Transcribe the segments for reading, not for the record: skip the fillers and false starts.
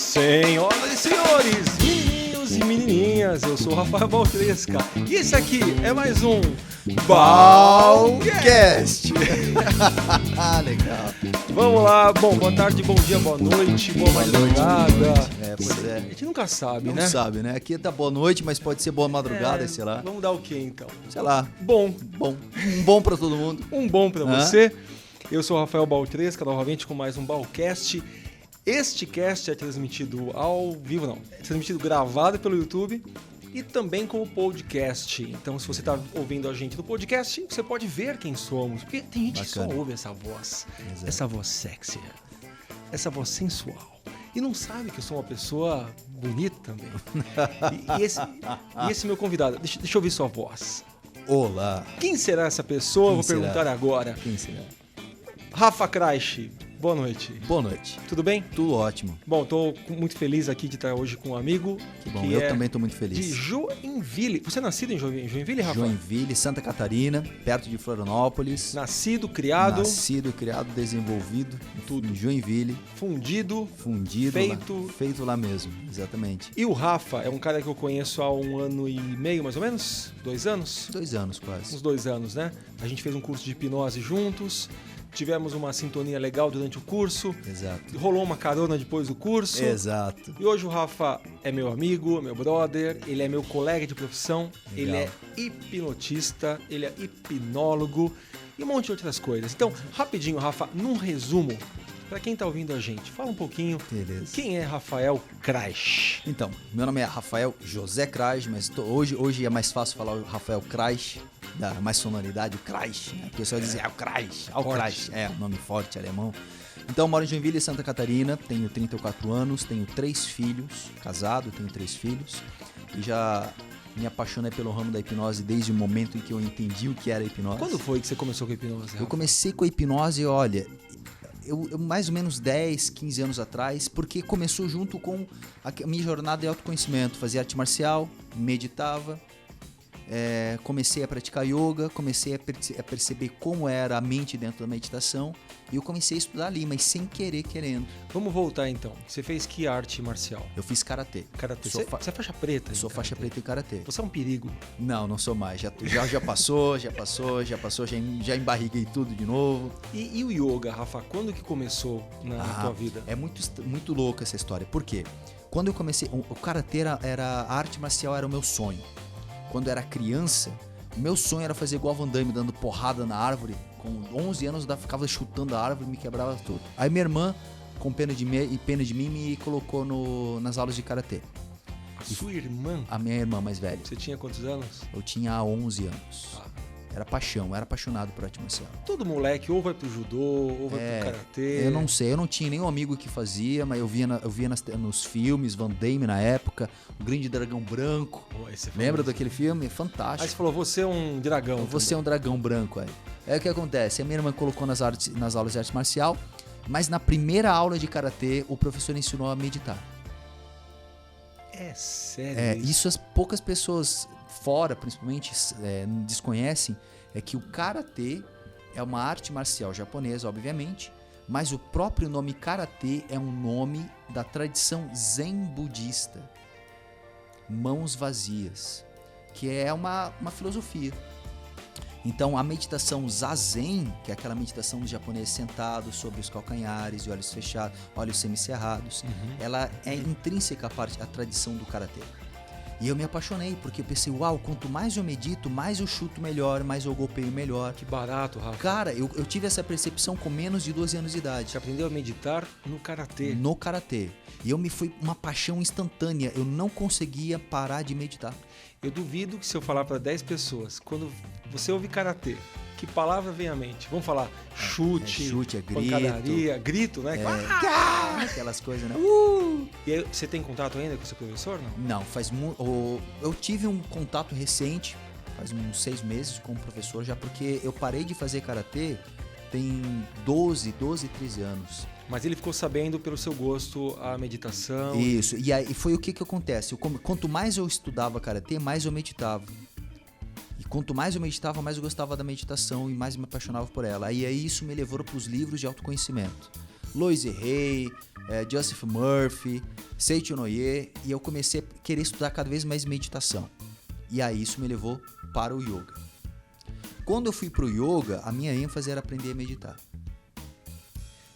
Senhoras e senhores, menininhos e menininhas, eu sou o Rafael Baltresca e esse aqui é mais um Balcast. Legal. Vamos lá, bom, boa tarde, bom dia, boa noite, boa madrugada. Pois é. A gente nunca sabe, Não né? sabe, né? Aqui tá boa noite, mas pode ser boa madrugada, sei lá. Vamos dar o quê então? Sei lá. Bom, Um bom pra todo mundo. um bom pra você. Eu sou o Rafael Baltresca, novamente com mais um Balcast. Este cast é transmitido ao vivo, não. É transmitido gravado pelo YouTube e também como podcast. Então, se você está ouvindo a gente no podcast, você pode ver quem somos. Porque tem gente que só ouve essa voz. Exato. Essa voz sexy. Essa voz sensual. E não sabe que eu sou uma pessoa bonita também. E esse meu convidado, deixa eu ouvir sua voz. Olá. Quem será essa pessoa? Quem Vou será? perguntar agora. Quem será? Rafa Kraisch, boa noite. Boa noite. Tudo bem? Tudo ótimo. Bom, estou muito feliz aqui de estar hoje com um amigo. Que bom. Eu também tô muito De feliz. Joinville. Você é nascido em Joinville, Rafa? Joinville, Santa Catarina, perto de Florianópolis. Nascido, criado, Nascido, criado, desenvolvido. Tudo. Em Joinville. fundido. Fundido. Feito. Feito lá mesmo, exatamente. E o Rafa é um cara que eu conheço há 1 ano e meio, mais ou menos? 2 anos? 2 anos quase. Uns 2 anos, né? A gente fez um curso de hipnose juntos. Tivemos uma sintonia legal durante o curso. Exato. Rolou uma carona depois do curso. Exato. E hoje o Rafa é meu amigo, meu brother, ele é meu colega de profissão, Legal. ele é hipnotista, ele é hipnólogo e um monte de outras coisas. Então, rapidinho, Rafa, num resumo, para quem tá ouvindo a gente, fala um pouquinho Beleza. quem é Rafael Kraisch. Então, meu nome é Rafael José Kraisch, mas hoje é mais fácil falar o Rafael Kraisch, dá mais sonoridade, o Kraisch, né? O pessoal diz, o Kraisch, o Forte. Kraisch, nome forte, alemão. Então, eu moro em Joinville, Santa Catarina, tenho 34 anos, tenho 3 filhos, casado, tenho 3 filhos, e já me apaixonei pelo ramo da hipnose desde o momento em que eu entendi o que era hipnose. Quando foi que você começou com a hipnose, Rafa? Eu comecei com a hipnose, olha, eu mais ou menos 10, 15 anos atrás, porque começou junto com a minha jornada de autoconhecimento. Fazia arte marcial, meditava, comecei a praticar yoga, comecei a perceber como era a mente dentro da meditação e eu comecei a estudar ali, mas sem querer, querendo. Vamos voltar então. Você fez que arte marcial? Eu fiz karatê. Karatê. Sou Você é faixa preta? Eu sou em faixa karatê. preta em karatê. Você é um perigo. Não sou mais. Já passou, já embarriguei tudo de novo. E o yoga, Rafa, quando que começou na tua vida? É muito louca essa história. Por quê? Quando eu comecei, o karatê a arte marcial era o meu sonho. Quando eu era criança, o meu sonho era fazer igual a Van Damme, dando porrada na árvore. Com 11 anos eu ficava chutando a árvore e me quebrava tudo. Aí minha irmã, com pena de mim, me colocou nas aulas de karatê. A sua irmã? A minha irmã mais velha. Você tinha quantos anos? Eu tinha 11 anos. Ah. Era apaixonado por arte marcial. Todo moleque ou vai pro judô, ou vai pro karatê. Eu não sei, eu não tinha nenhum amigo que fazia, mas eu via nos filmes, Van Damme na época, o Grande Dragão Branco. Pô, aí você falou Lembra isso. daquele filme? Aí Fantástico. você falou, você é um dragão. Você é um dragão branco, aí. É o que acontece, a minha irmã colocou nas aulas de arte marcial, mas na primeira aula de karatê, o professor ensinou a meditar. É sério? Isso as poucas pessoas fora, principalmente, desconhecem, é que o karatê é uma arte marcial japonesa, obviamente, mas o próprio nome karatê é um nome da tradição zen budista, mãos vazias, que é uma filosofia. Então a meditação zazen, que é aquela meditação do japonês sentado sobre os calcanhares e olhos fechados, olhos semicerrados, ela é intrínseca à tradição do karatê. E eu me apaixonei, porque eu pensei, uau, quanto mais eu medito, mais eu chuto melhor, mais eu golpeio melhor. Que barato, Rafa. Cara, eu tive essa percepção com menos de 12 anos de idade. Você aprendeu a meditar no karatê. No karatê. E foi uma paixão instantânea. Eu não conseguia parar de meditar. Eu duvido que se eu falar para 10 pessoas, quando você ouve karatê, que palavra vem à mente? Vamos falar chute, chute, grito. pancadaria, grito, né? Aquelas coisas, né? E aí, você tem contato ainda com o seu professor, não? Não, eu tive um contato recente, faz uns 6 meses com o professor, já porque eu parei de fazer karatê tem 12, 13 anos. Mas ele ficou sabendo pelo seu gosto a meditação. Isso, e aí foi o que acontece. Quanto mais eu estudava karatê, mais eu meditava. E quanto mais eu meditava, mais eu gostava da meditação e mais me apaixonava por ela. E aí isso me levou para os livros de autoconhecimento. Louise Hay, Joseph Murphy, Seiichi Noye, e eu comecei a querer estudar cada vez mais meditação. E aí isso me levou para o yoga. Quando eu fui para o yoga, a minha ênfase era aprender a meditar.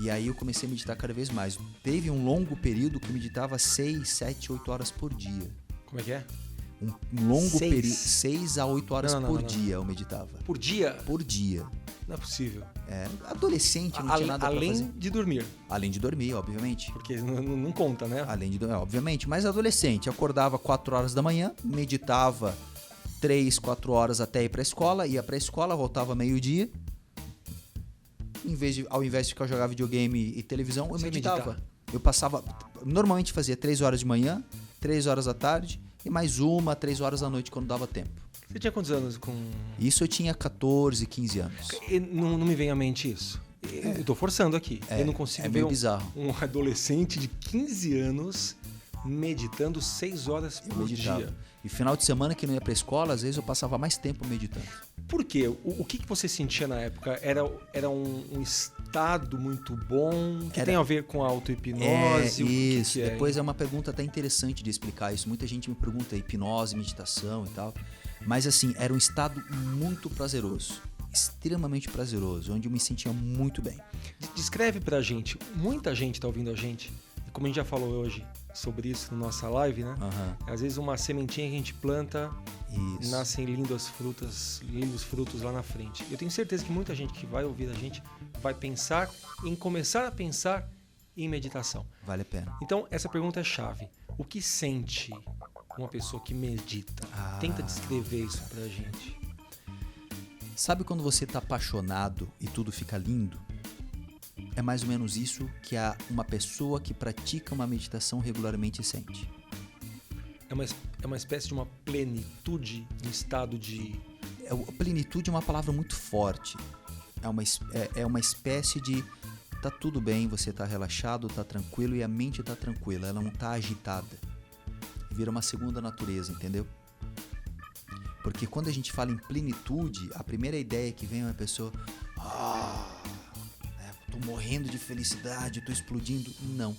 E aí eu comecei a meditar cada vez mais. Teve um longo período que eu meditava 6, 7, 8 horas por dia. Como é que é? Um longo período, 6 a 8 horas por dia eu meditava. Por dia? Por dia. Não é possível. Adolescente, não tinha nada pra fazer. Além de dormir. Além de dormir, obviamente. Porque não conta, né? Além de dormir, obviamente. Mas adolescente, acordava 4 horas da manhã, meditava 3, 4 horas até ir pra escola, ia pra escola, voltava meio-dia. Ao invés de ficar jogando videogame e televisão, eu meditava. Eu passava, normalmente fazia 3 horas de manhã, 3 horas da tarde e mais 3 horas da noite quando dava tempo. Você tinha quantos anos com... Isso eu tinha 14, 15 anos. Não me vem à mente isso. Eu tô forçando aqui. Eu não consigo ver um adolescente de 15 anos meditando 6 horas por dia. E final de semana que não ia pra escola, às vezes eu passava mais tempo meditando. Por quê? O que você sentia na época? Era um estado muito bom? Que tem a ver com a auto-hipnose? Isso. Depois é uma pergunta até interessante de explicar isso. Muita gente me pergunta hipnose, meditação e tal. Mas assim, era um estado muito prazeroso. Extremamente prazeroso, onde eu me sentia muito bem. Descreve pra gente. Muita gente tá ouvindo a gente. E como a gente já falou hoje sobre isso na nossa live, né? Às vezes uma sementinha que a gente planta, nascem lindos frutos lá na frente. Eu tenho certeza que muita gente que vai ouvir a gente vai começar a pensar em meditação. Vale a pena. Então, essa pergunta é chave. O que sente uma pessoa que medita? Tenta descrever isso pra gente. Sabe quando você tá apaixonado e tudo fica lindo? É mais ou menos isso que uma pessoa que pratica uma meditação regularmente sente. É uma espécie de uma plenitude, um estado de... Plenitude é uma palavra muito forte. É uma espécie de... Tá tudo bem, você tá relaxado, tá tranquilo e a mente tá tranquila, ela não tá agitada. Vira uma segunda natureza, entendeu? Porque quando a gente fala em plenitude, a primeira ideia que vem é uma pessoa... tô morrendo de felicidade, tô explodindo. Não.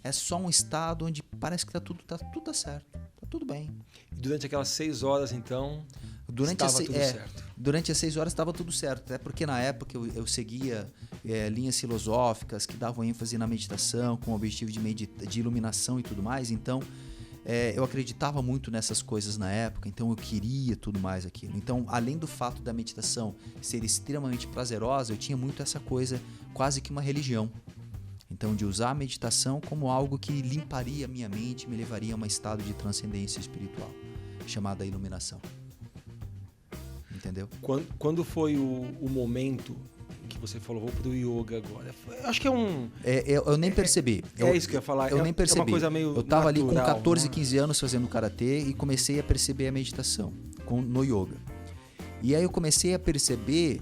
É só um estado onde parece que tá tudo certo. Tá tudo bem. E durante aquelas 6 horas, então, estava tudo certo. Durante as 6 horas estava tudo certo. Até porque na época eu seguia linhas filosóficas que davam ênfase na meditação, com o objetivo de iluminação e tudo mais. Então, eu acreditava muito nessas coisas na época, então eu queria tudo mais aquilo. Então, além do fato da meditação ser extremamente prazerosa, eu tinha muito essa coisa, quase que uma religião. Então, de usar a meditação como algo que limparia a minha mente, me levaria a um estado de transcendência espiritual, chamada iluminação. Entendeu? Quando foi o momento que você falou, vou pro yoga agora? Acho que eu nem percebi. Isso que eu ia falar. Eu nem percebi. É uma coisa meio eu tava natural, ali com 14, né? 15 anos fazendo karatê e comecei a perceber a meditação no yoga. E aí eu comecei a perceber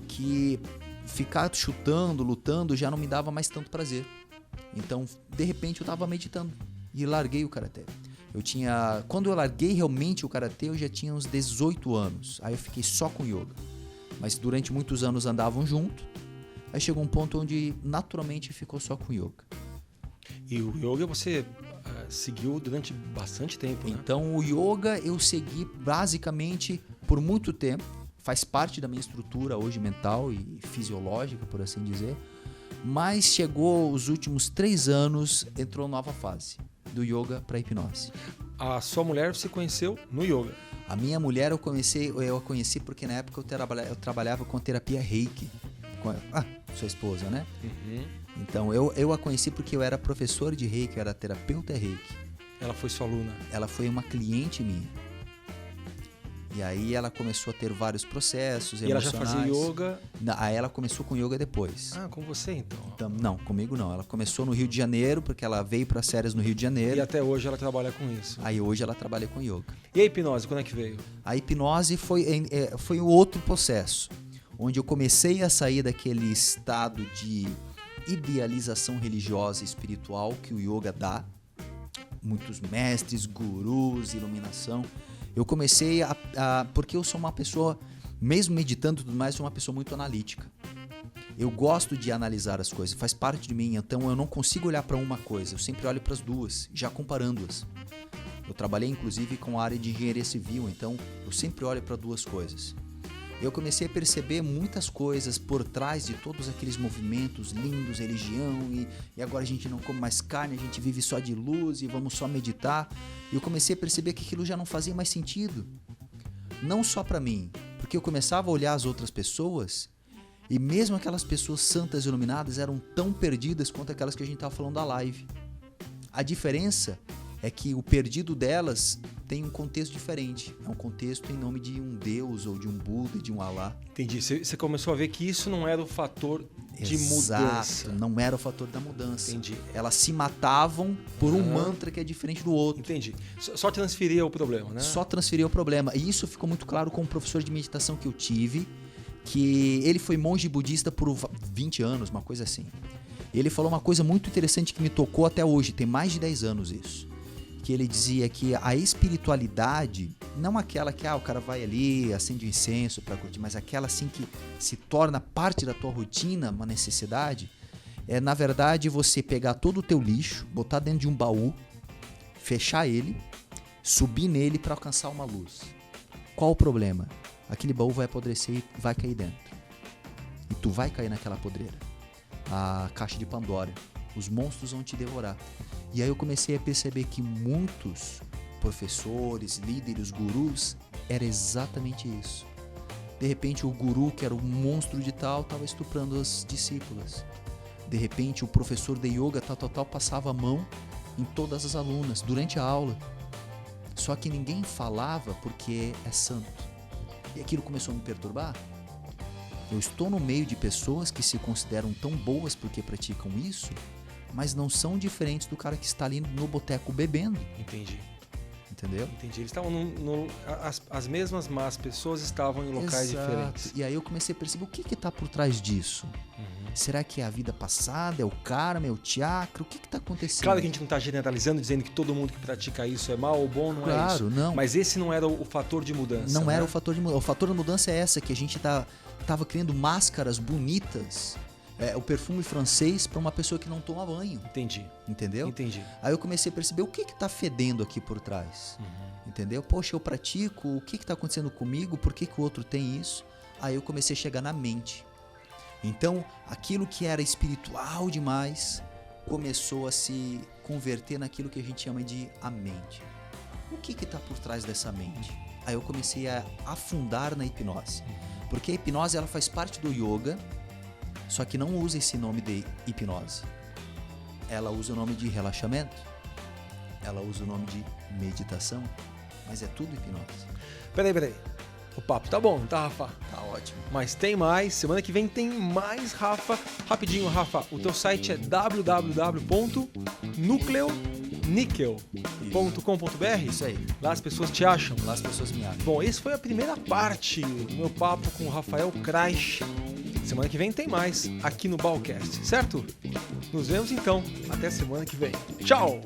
que ficar chutando, lutando, já não me dava mais tanto prazer. Então, de repente, eu tava meditando e larguei o karatê. Quando eu larguei realmente o karatê, eu já tinha uns 18 anos. Aí eu fiquei só com yoga. Mas durante muitos anos andavam junto. Aí chegou um ponto onde naturalmente ficou só com yoga. E o yoga você seguiu durante bastante tempo, né? Então o yoga eu segui basicamente por muito tempo. Faz parte da minha estrutura hoje mental e fisiológica, por assim dizer. Mas chegou os últimos 3 anos, entrou nova fase. Do yoga para hipnose. A sua mulher você conheceu no yoga? A minha mulher eu a conheci porque na época eu trabalhava com terapia Reiki. Sua esposa, né? Uhum. Então eu a conheci porque eu era professor de Reiki, eu era terapeuta Reiki. Ela foi sua aluna? Ela foi uma cliente minha. E aí ela começou a ter vários processos emocionais. E ela já fazia yoga? Aí ela começou com yoga depois. Com você então? Não, comigo não. Ela começou no Rio de Janeiro, porque ela veio para as férias no Rio de Janeiro. E até hoje ela trabalha com isso? Aí hoje ela trabalha com yoga. E a hipnose, quando é que veio? A hipnose foi um outro processo, onde eu comecei a sair daquele estado de idealização religiosa e espiritual que o yoga dá. Muitos mestres, gurus, iluminação. Eu comecei porque eu sou uma pessoa, mesmo meditando e tudo mais, sou uma pessoa muito analítica. Eu gosto de analisar as coisas, faz parte de mim, então eu não consigo olhar para uma coisa, eu sempre olho para as duas, já comparando-as. Eu trabalhei inclusive com a área de engenharia civil, então eu sempre olho para duas coisas. Eu comecei a perceber muitas coisas por trás de todos aqueles movimentos lindos, religião, e agora a gente não come mais carne, a gente vive só de luz e vamos só meditar. E eu comecei a perceber que aquilo já não fazia mais sentido. Não só para mim, porque eu começava a olhar as outras pessoas e mesmo aquelas pessoas santas e iluminadas eram tão perdidas quanto aquelas que a gente estava falando da live. A diferença é que o perdido delas tem um contexto diferente. É um contexto em nome de um Deus, ou de um Buda, de um Alá. Entendi. Você começou a ver que isso não era o fator de mudança. Exato, não era o fator da mudança. Entendi. Elas se matavam por um mantra que é diferente do outro. Entendi. Só transferia o problema, né? Só transferia o problema. E isso ficou muito claro com um professor de meditação que eu tive, que ele foi monge budista por 20 anos, uma coisa assim. Ele falou uma coisa muito interessante que me tocou até hoje, tem mais de 10 anos isso. Que ele dizia que a espiritualidade, não aquela que o cara vai ali, acende um incenso para curtir, mas aquela assim que se torna parte da tua rotina, uma necessidade, é na verdade você pegar todo o teu lixo, botar dentro de um baú, fechar ele, subir nele para alcançar uma luz. Qual o problema? Aquele baú vai apodrecer e vai cair dentro. E tu vai cair naquela podreira. A caixa de Pandora. Os monstros vão te devorar. E aí eu comecei a perceber que muitos professores, líderes, gurus, era exatamente isso. De repente o guru, que era um monstro de tal, estava estuprando as discípulas. De repente o professor de yoga tal, passava a mão em todas as alunas durante a aula. Só que ninguém falava porque é santo. E aquilo começou a me perturbar. Eu estou no meio de pessoas que se consideram tão boas porque praticam isso, mas não são diferentes do cara que está ali no boteco bebendo. Entendi. Entendeu? Entendi. Eles estavam as mesmas más pessoas estavam em locais diferentes. E aí eu comecei a perceber o que está por trás disso. Será que é a vida passada? É o karma? É o chakra? O que está acontecendo? Claro que a gente não está generalizando, dizendo que todo mundo que pratica isso é mal ou bom, não é isso. Claro, não. Mas esse não era o fator de mudança. Não né? era o fator de mudança. O fator de mudança é essa, que a gente estava criando máscaras bonitas, o perfume francês para uma pessoa que não toma banho. Entendi. Entendeu? Entendi. Aí eu comecei a perceber o que está fedendo aqui por trás. Entendeu? Poxa, eu pratico, o que está acontecendo comigo? Por que o outro tem isso? Aí eu comecei a chegar na mente. Então, aquilo que era espiritual demais começou a se converter naquilo que a gente chama de a mente. O que está por trás dessa mente? Aí eu comecei a afundar na hipnose. Porque a hipnose ela faz parte do yoga, só que não usa esse nome de hipnose. Ela usa o nome de relaxamento, ela usa o nome de meditação, mas é tudo hipnose. Peraí. O papo tá bom, tá, Rafa? Tá ótimo. Mas tem mais. Semana que vem tem mais, Rafa. Rapidinho, Rafa. O teu site é www.nucleonickel.com.br. Isso aí. Lá as pessoas te acham. Lá as pessoas me acham. Bom, essa foi a primeira parte do meu papo com o Rafael Kraish. Semana que vem tem mais aqui no Balcast, certo? Nos vemos então. Até semana que vem. Tchau!